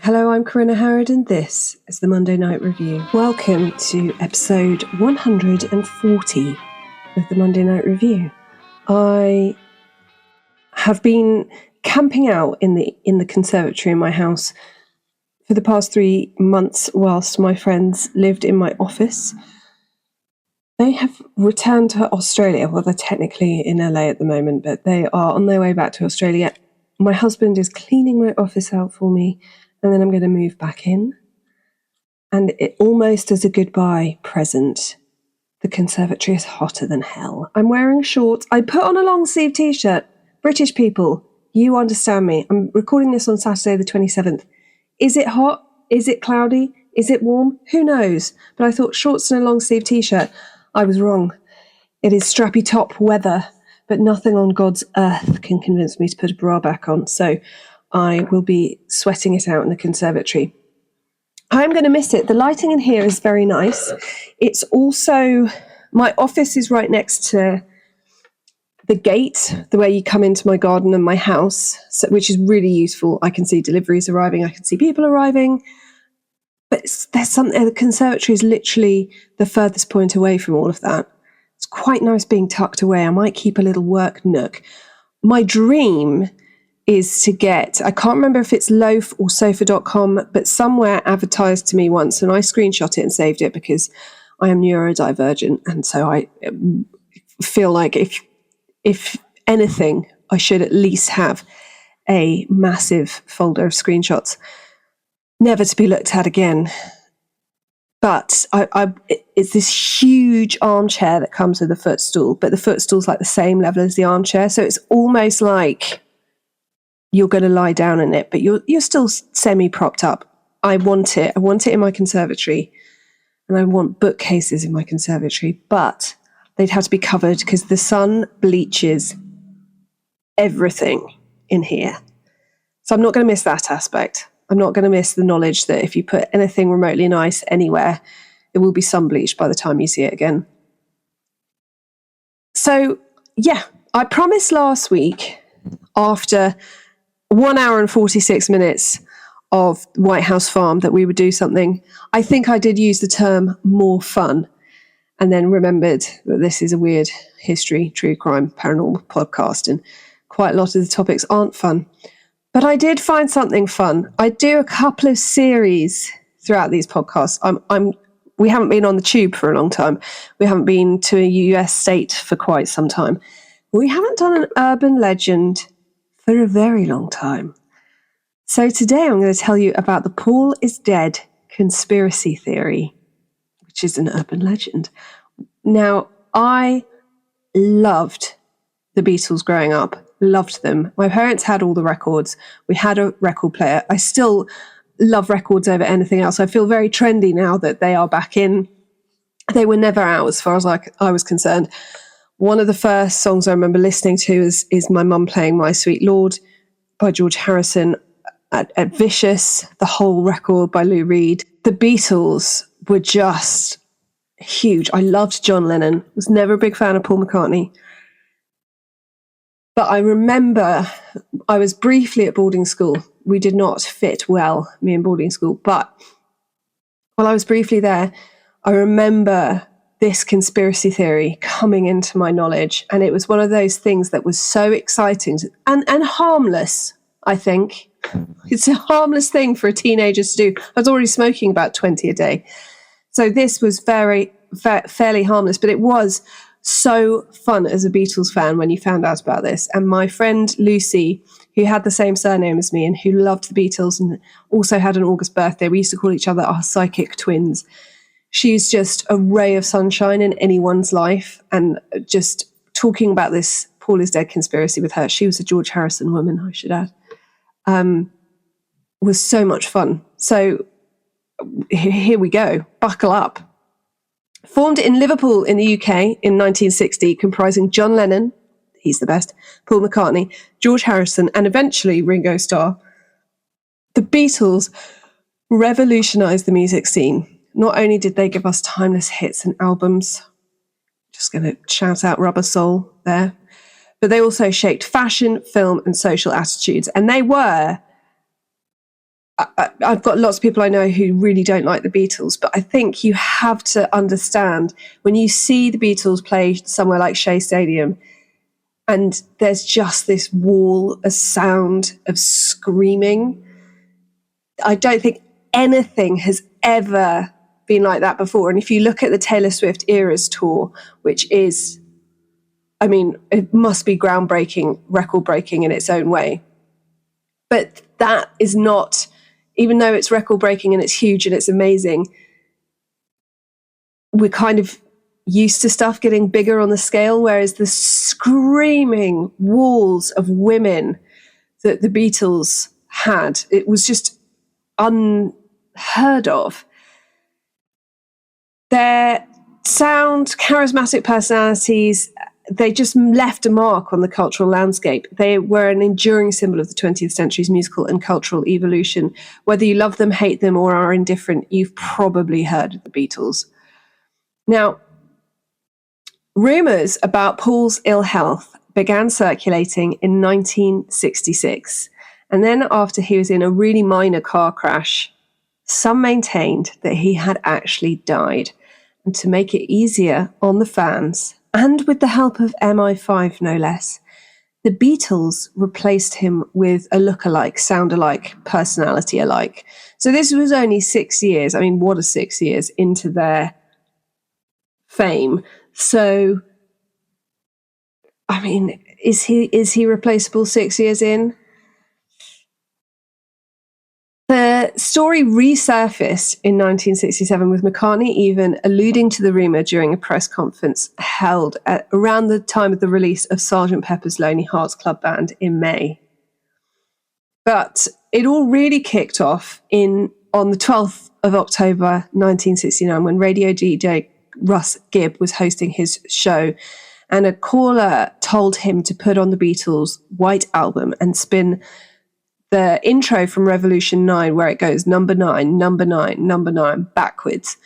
Hello, I'm Corinna Harrod and this is the Monday Night Review. Welcome to episode 140 of the Monday Night Review. I have been camping out in the conservatory in my house for the past 3 months whilst my friends lived in my office. They have returned to Australia. Well, they're technically in LA at the moment, but they are on their way back to Australia. My husband is cleaning my office out for me, and then I'm going to move back in. And it almost as a goodbye present, the conservatory is hotter than hell. I'm wearing shorts. I put on a long sleeve t-shirt. British people, you understand me. I'm recording this on Saturday the 27th. Is it hot? Is it cloudy? Is it warm? Who knows? But I thought shorts and a long sleeve t-shirt. I was wrong. It is strappy top weather, but nothing on God's earth can convince me to put a bra back on. So I will be sweating it out in the conservatory. I'm going to miss it. The lighting in here is very nice. It's also, my office is right next to the gate, the way you come into my garden and my house, which is really useful. I can see deliveries arriving. I can see people arriving. But there's something, the conservatory is literally the furthest point away from all of that. It's quite nice being tucked away. I might keep a little work nook. My dream is to get, I can't remember if it's loaf or sofa.com, but somewhere advertised to me once, and I screenshot it and saved it because I am neurodivergent, and so I feel like if anything, I should at least have a massive folder of screenshots, never to be looked at again. But it's this huge armchair that comes with a footstool, but the footstool's like the same level as the armchair, so it's almost like you're going to lie down in it, but you're still semi-propped up. I want it. I want it in my conservatory, and I want bookcases in my conservatory, but they'd have to be covered because the sun bleaches everything in here. So I'm not going to miss that aspect. I'm not going to miss the knowledge that if you put anything remotely nice anywhere, it will be sun bleached by the time you see it again. So, yeah, I promised last week, after 1 hour and 46 minutes of White House Farm, that we would do something. I think I did use the term more fun, and then remembered that this is a weird history, true crime, paranormal podcast, and quite a lot of the topics aren't fun. But I did find something fun. I do a couple of series throughout these podcasts. We haven't been on the tube for a long time. We haven't been to a US state for quite some time. We haven't done an urban legend for a very long time. So today I'm going to tell you about the Paul is dead conspiracy theory, which is an urban legend. Now, I loved the Beatles growing up, loved them. My parents had all the records. We had a record player. I still love records over anything else. I feel very trendy now that they are back in. They were never out as far as I was concerned. One of the first songs I remember listening to is my mum playing My Sweet Lord by George Harrison, at Vicious, the whole record by Lou Reed. The Beatles were just huge. I loved John Lennon. Was never a big fan of Paul McCartney. But I remember I was briefly at boarding school. We did not fit well, me and boarding school. But while I was briefly there, I remember this conspiracy theory coming into my knowledge. And it was one of those things that was so exciting and harmless, I think. It's a harmless thing for a teenager to do. I was already smoking about 20 a day. So this was fairly harmless, but it was so fun as a Beatles fan when you found out about this. And my friend Lucy, who had the same surname as me and who loved the Beatles and also had an August birthday, we used to call each other our psychic twins. She's just a ray of sunshine in anyone's life. And just talking about this Paul is dead conspiracy with her, she was a George Harrison woman, I should add, was so much fun. So here we go. Buckle up. Formed in Liverpool in the UK in 1960, comprising John Lennon, he's the best, Paul McCartney, George Harrison, and eventually Ringo Starr, the Beatles revolutionized the music scene. Not only did they give us timeless hits and albums, just going to shout out Rubber Soul there, but they also shaped fashion, film, and social attitudes. And they were I've got lots of people I know who really don't like the Beatles, but I think you have to understand when you see the Beatles play somewhere like Shea Stadium, and there's just this wall of sound of screaming. I don't think anything has ever been like that before. And if you look at the Taylor Swift Eras tour, which is, I mean, it must be groundbreaking, record-breaking in its own way. But that is not, even though it's record-breaking and it's huge and it's amazing, we're kind of used to stuff getting bigger on the scale, whereas the screaming walls of women that the Beatles had, it was just unheard of. Their sound, charismatic personalities, they just left a mark on the cultural landscape. They were an enduring symbol of the 20th century's musical and cultural evolution. Whether you love them, hate them, or are indifferent, you've probably heard of the Beatles. Now, rumours about Paul's ill health began circulating in 1966. And then after he was in a really minor car crash, some maintained that he had actually died. And to make it easier on the fans, and with the help of MI5 no less, the Beatles replaced him with a lookalike, sound-alike, personality-alike. So this was only 6 years, I mean, what are 6 years into their fame? So, I mean, is he replaceable 6 years in? The story resurfaced in 1967 with McCartney even alluding to the rumour during a press conference held at around the time of the release of Sgt. Pepper's Lonely Hearts Club Band in May. But it all really kicked off on the 12th of October 1969 when radio DJ Russ Gibb was hosting his show, and a caller told him to put on the Beatles' White Album and spin the intro from Revolution 9, where it goes number 9, number 9, number 9, backwards.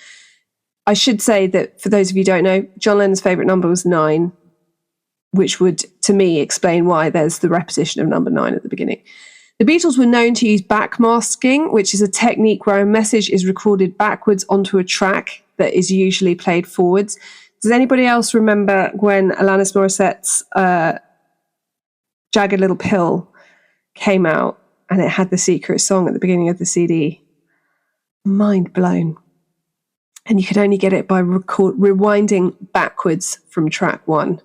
I should say that for those of you who don't know, John Lennon's favourite number was 9, which would, to me, explain why there's the repetition of number 9 at the beginning. The Beatles were known to use backmasking, which is a technique where a message is recorded backwards onto a track that is usually played forwards. Does anybody else remember when Alanis Morissette's Jagged Little Pill came out and it had the secret song at the beginning of the CD? Mind blown. And you could only get it by rewinding backwards from track 1.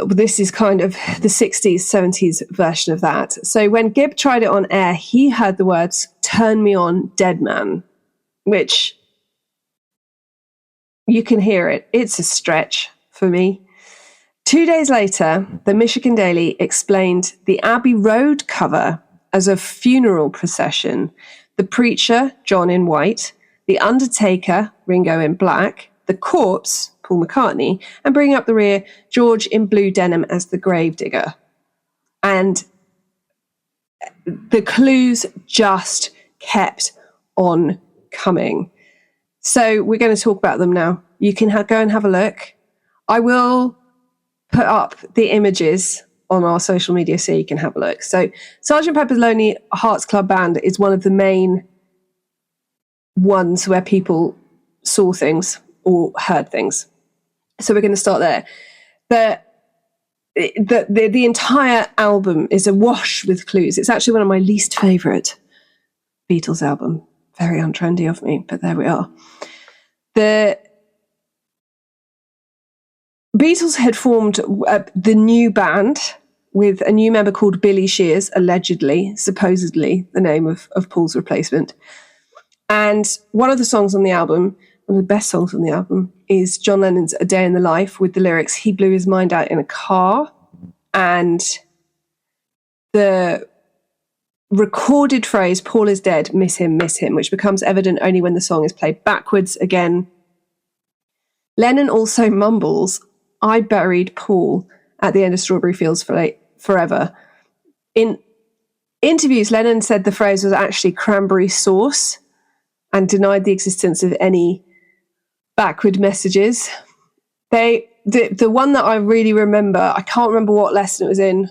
This is kind of the 60s, 70s version of that. So when Gibb tried it on air, he heard the words, "Turn me on, dead man," which you can hear it. It's a stretch for me. 2 days later, the Michigan Daily explained the Abbey Road cover as a funeral procession. The preacher, John in white, the undertaker, Ringo in black, the corpse, Paul McCartney, and bringing up the rear, George in blue denim as the gravedigger. And the clues just kept on coming. So we're going to talk about them now. You can go and have a look. I will put up the images on our social media so you can have a look. So Sgt. Pepper's Lonely Hearts Club Band is one of the main ones where people saw things or heard things. So we're going to start there. The entire album is awash with clues. It's actually one of my least favourite Beatles album. Very untrendy of me, but there we are. The Beatles had formed the new band with a new member called Billy Shears, allegedly, supposedly the name of Paul's replacement. And one of the songs on the album, one of the best songs on the album, is John Lennon's A Day in the Life, with the lyrics, "He blew his mind out in a car." And the recorded phrase, "Paul is dead, miss him," which becomes evident only when the song is played backwards again. Lennon also mumbles, "I buried Paul," at the end of Strawberry Fields Forever. In interviews, Lennon said the phrase was actually cranberry sauce and denied the existence of any backward messages. The one that I really remember, I can't remember what lesson it was in,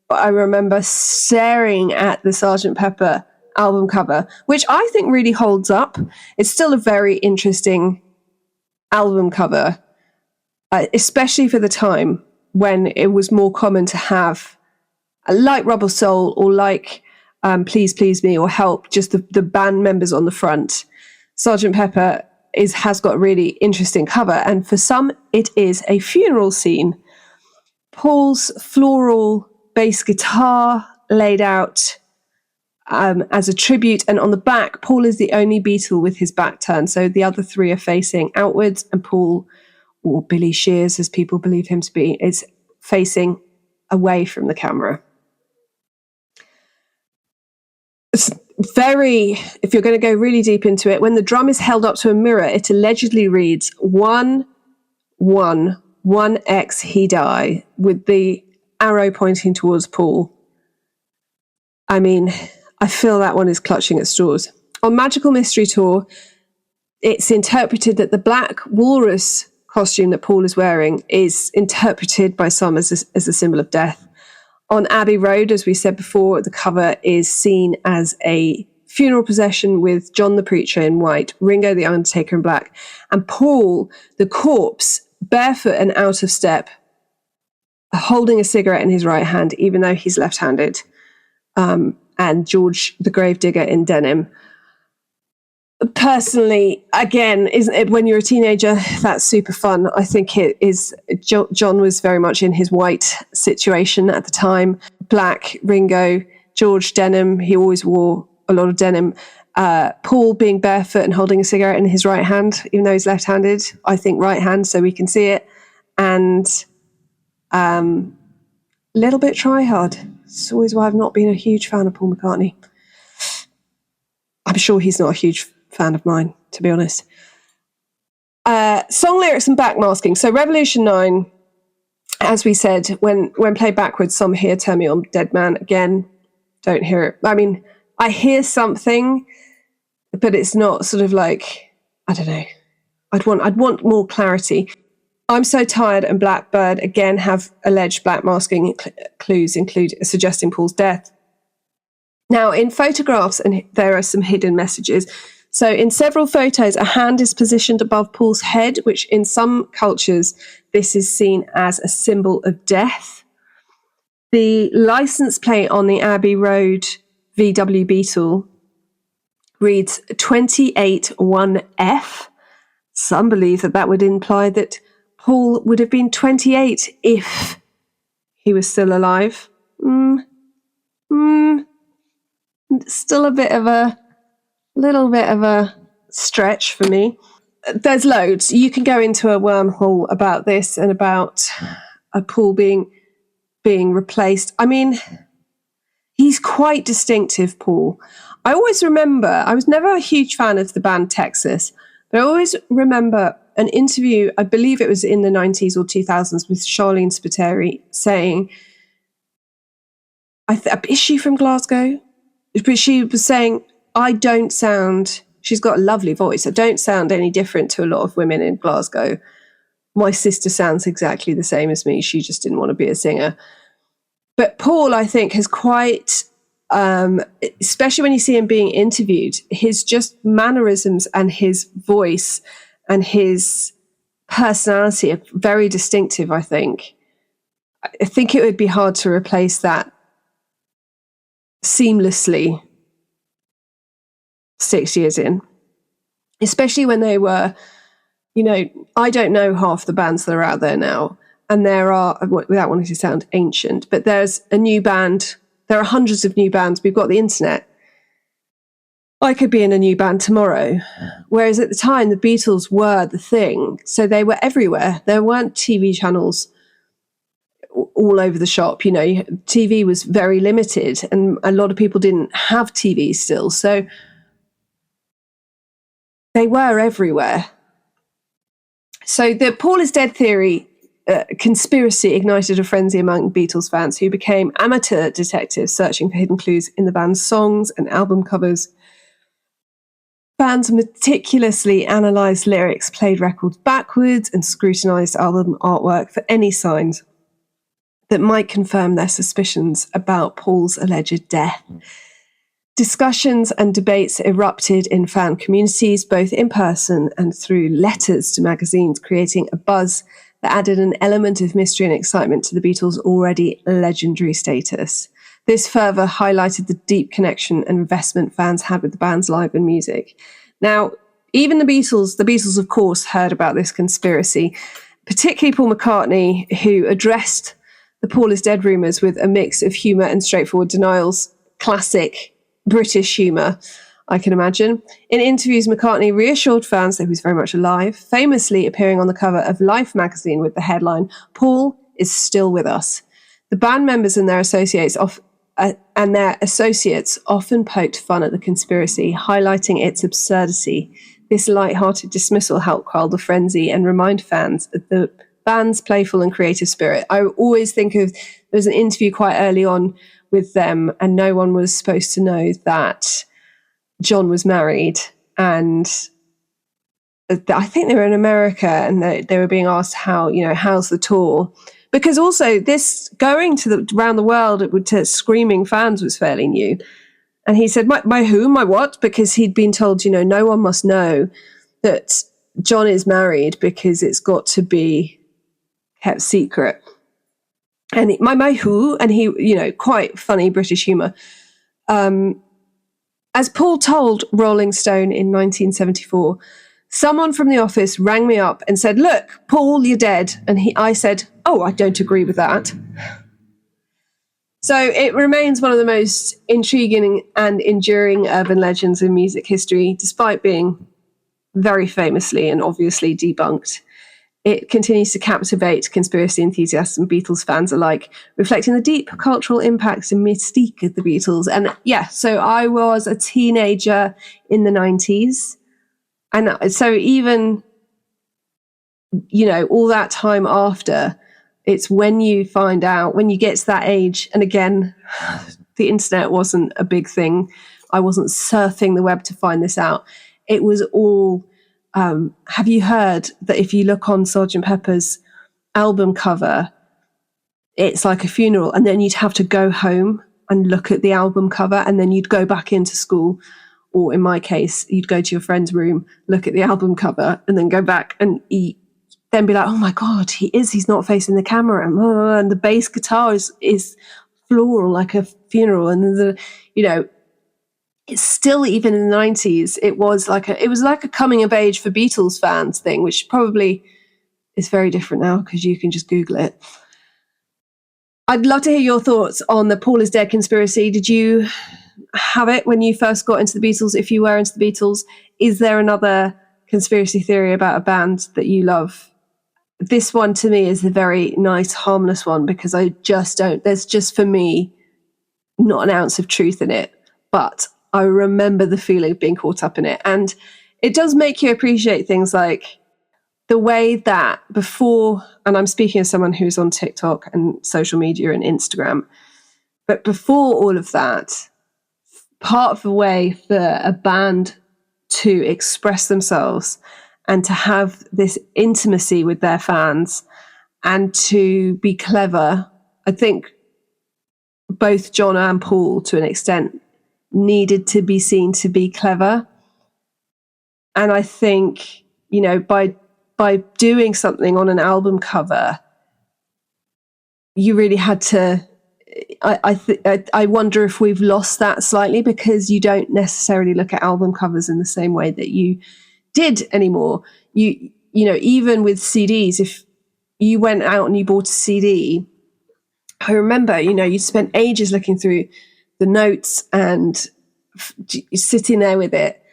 but I remember staring at the Sgt. Pepper album cover, which I think really holds up. It's still a very interesting album cover, especially for the time when it was more common to have, like Rubber Soul or like Please Please Me or Help, just the band members on the front. Sgt. Pepper has got a really interesting cover, and for some it is a funeral scene. Paul's floral bass guitar laid out as a tribute, and on the back, Paul is the only Beatle with his back turned, so the other three are facing outwards, and Paul, or Billy Shears as people believe him to be, is facing away from the camera. It's very, if you're going to go really deep into it, when the drum is held up to a mirror, it allegedly reads 1-1-1X he die, with the arrow pointing towards Paul. I mean, I feel that one is clutching at straws. On Magical Mystery Tour, it's interpreted that the black walrus costume that Paul is wearing is interpreted by some as a symbol of death. On Abbey Road, as we said before, the cover is seen as a funeral procession with John the Preacher in white, Ringo the Undertaker in black, and Paul, the corpse, barefoot and out of step, holding a cigarette in his right hand, even though he's left-handed, and George the Gravedigger in denim. Personally, again, isn't it, when you're a teenager, that's super fun. I think it is. John was very much in his white situation at the time. Black, Ringo, George denim. He always wore a lot of denim. Paul being barefoot and holding a cigarette in his right hand, even though he's left-handed. I think right hand so we can see it. And little bit try hard. It's always why I've not been a huge fan of Paul McCartney. I'm sure he's not a huge fan of mine, to be honest. Song lyrics and backmasking. So Revolution 9, as we said, when played backwards, some hear Turn Me On, Dead Man. Again, don't hear it. I mean, I hear something, but it's not sort of like, I don't know. I'd want more clarity. I'm So Tired and Blackbird, again, have alleged backmasking clues, suggesting Paul's death. Now, in photographs, and there are some hidden messages. So in several photos, a hand is positioned above Paul's head, which in some cultures, this is seen as a symbol of death. The license plate on the Abbey Road VW Beetle reads 281F. Some believe that would imply that Paul would have been 28 if he was still alive. Still a little bit of a stretch for me. There's loads. You can go into a wormhole about this and about Paul being replaced. I mean, he's quite distinctive, Paul. I always remember, I was never a huge fan of the band Texas, but I always remember an interview, I believe it was in the 90s or 2000s, with Charlene Spiteri saying, is she from Glasgow? But she was saying, she's got a lovely voice. I don't sound any different to a lot of women in Glasgow. My sister sounds exactly the same as me. She just didn't want to be a singer. But Paul, I think, has quite, especially when you see him being interviewed, his just mannerisms and his voice and his personality are very distinctive, I think. I think it would be hard to replace that seamlessly 6 years in, especially when they were, I don't know half the bands that are out there now, and there are, without wanting to sound ancient, but there's a new band, there are hundreds of new bands. We've got the internet. I could be in a new band tomorrow, whereas at the time the Beatles were the thing, so they were everywhere. There weren't TV channels all over the shop. TV was very limited, and a lot of people didn't have TV still, so they were everywhere. So the Paul is dead theory conspiracy ignited a frenzy among Beatles fans who became amateur detectives searching for hidden clues in the band's songs and album covers. Fans meticulously analysed lyrics, played records backwards, and scrutinised album artwork for any signs that might confirm their suspicions about Paul's alleged death. Discussions and debates erupted in fan communities, both in person and through letters to magazines, creating a buzz that added an element of mystery and excitement to the Beatles' already legendary status. This further highlighted the deep connection and investment fans had with the band's live and music. Now, even the Beatles, of course, heard about this conspiracy, particularly Paul McCartney, who addressed the Paul is dead rumours with a mix of humour and straightforward denials. Classic British humour, I can imagine. In interviews, McCartney reassured fans that he was very much alive, famously appearing on the cover of Life magazine with the headline, "Paul is still with us." The band members and their associates often poked fun at the conspiracy, highlighting its absurdity. This light-hearted dismissal helped quell the frenzy and remind fans of the band's playful and creative spirit. I always think of, there was an interview quite early on with them, and no one was supposed to know that John was married. And I think they were in America, and they were being asked how's the tour? Because also this going around the world to screaming fans was fairly new. And he said, my who, my what? Because he'd been told, no one must know that John is married because it's got to be kept secret. And my who, and he, quite funny British humour. As Paul told Rolling Stone in 1974, someone from the office rang me up and said, "Look, Paul, you're dead." And I said, "Oh, I don't agree with that." So it remains one of the most intriguing and enduring urban legends in music history, despite being very famously and obviously debunked. It continues to captivate conspiracy enthusiasts and Beatles fans alike, reflecting the deep cultural impacts and mystique of the Beatles. And yeah, so I was a teenager in the 90s. And so even, all that time after, it's when you find out, when you get to that age, and again, the internet wasn't a big thing. I wasn't surfing the web to find this out. It was all, have you heard that if you look on Sgt. Pepper's album cover, it's like a funeral, and then you'd have to go home and look at the album cover, and then you'd go back into school, or in my case, you'd go to your friend's room, look at the album cover, and then go back and eat. Then be like, oh my God, he's not facing the camera. And the bass guitar is floral like a funeral. And it's still, even in the 90s, it was like a coming of age for Beatles fans thing, which probably is very different now because you can just Google it. I'd love to hear your thoughts on the Paul is dead conspiracy. Did you have it when you first got into the Beatles? If you were into the Beatles, is there another conspiracy theory about a band that you love? This one to me is a very nice, harmless one because there's just for me not an ounce of truth in it, but I remember the feeling of being caught up in it. And it does make you appreciate things like the way that before, and I'm speaking as someone who's on TikTok and social media and Instagram, but before all of that, part of the way for a band to express themselves and to have this intimacy with their fans and to be clever, I think both John and Paul, to an extent, needed to be seen to be clever. And I think, by doing something on an album cover, you really had to. I wonder if we've lost that slightly because you don't necessarily look at album covers in the same way that you did anymore. Even with CDs, if you went out and you bought a CD, I remember, you spent ages looking through the notes and sitting there with it.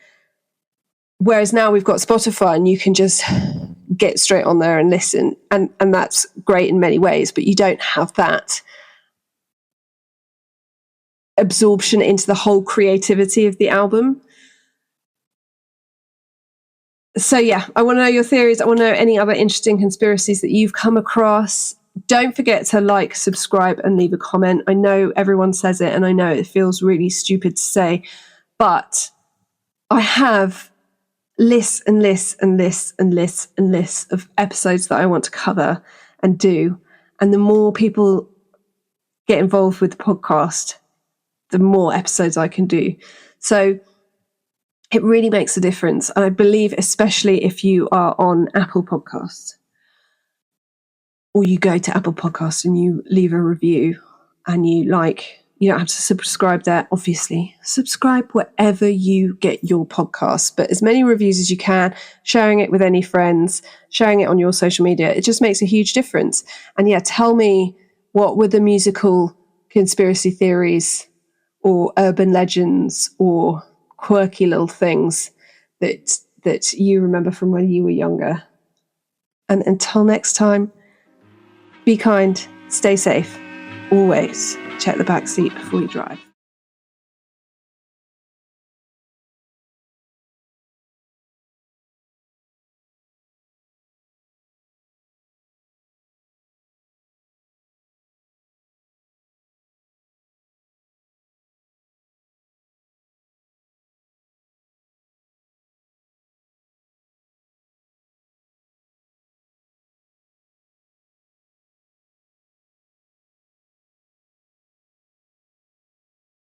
Whereas now we've got Spotify and you can just get straight on there and listen. And that's great in many ways, but you don't have that absorption into the whole creativity of the album. So yeah, I want to know your theories. I want to know any other interesting conspiracies that you've come across. Don't forget to like, subscribe, and leave a comment. I know everyone says it, and I know it feels really stupid to say, but I have lists and lists and lists and lists and lists of episodes that I want to cover and do. And the more people get involved with the podcast, the more episodes I can do. So it really makes a difference. And I believe, especially if you are on Apple Podcasts, or you go to Apple Podcasts and you leave a review, and you don't have to subscribe there, obviously. Subscribe wherever you get your podcasts, but as many reviews as you can, sharing it with any friends, sharing it on your social media, it just makes a huge difference. And yeah, tell me, what were the musical conspiracy theories or urban legends or quirky little things that you remember from when you were younger? And until next time, be kind, stay safe, always check the back seat before you drive.